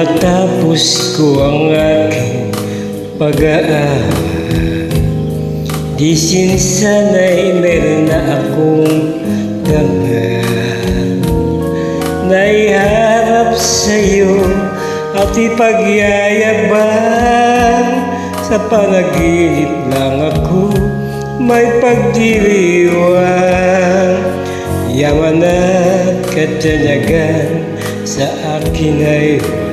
natapos ko ang aking pag-aaral, di sinsana'y meron na akong dangal na iharap sa'yo at ipagyayabang. Sa panaginip lang ako may pagdiriwang, yaman at katanyagan sa akin ay wala.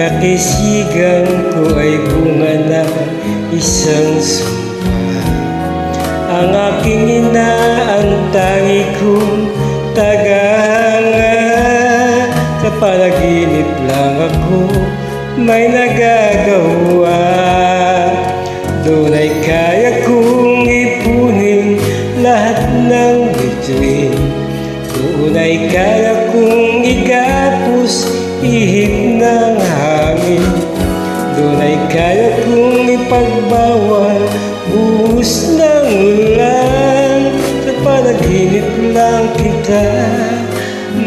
Kakisigang ko ay bunga ng isang sumpa, ang aking ina ang tangi kong tagahanga. Sa panaginip lang ako may nagagawa, doon ay kaya kong ipunin lahat ng bituin. Doon ay kaya kong igapos ihip ng hangin. Doon ay kaya kong ipagbawal buhos ng ulan. Sa panaginip lang kita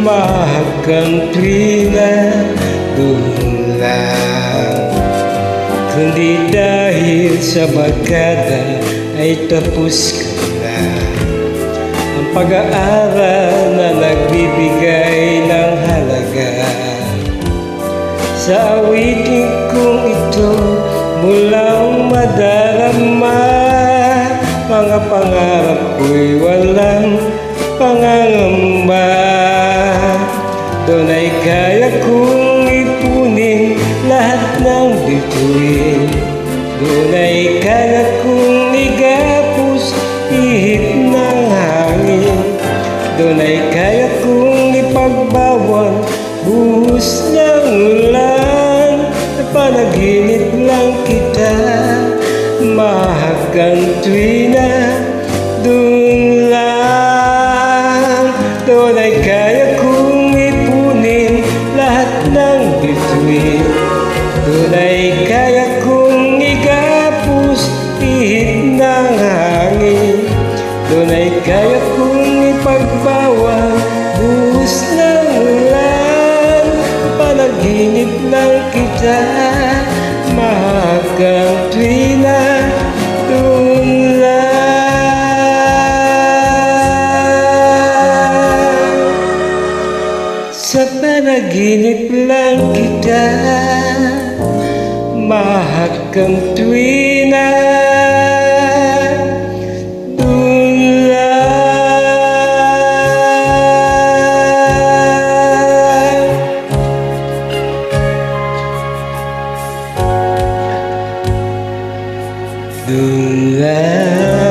mahakang tuwina, doon lang. Kundi dahil sa barkada ay tapos ko na ang pag-aaral na nagbibigay ng halaga. Sa awitin kong ito mulang madarama, mga pangarap ko'y walang pangangamba. Doon ay kaya kong ipunin lahat ng bituin. Doon ay kaya kong igapos ihip ng hangin. Doon ay kaya kong ipagbawal buhos ng ulan. Sa panaginip lang kita mahakang tuwina, doon lang. Doon ay kaya kong ipunin lahat ng bituin. Doon ay kaya kong igapos ihip ng hangin. Doon ay kaya kong ipagbawal buhos ng ulan. Panaginip lang kita mahakang tuwina, doon lang. Sa panaginip lang kita mahakang tuwina, doon lang. Doon lang.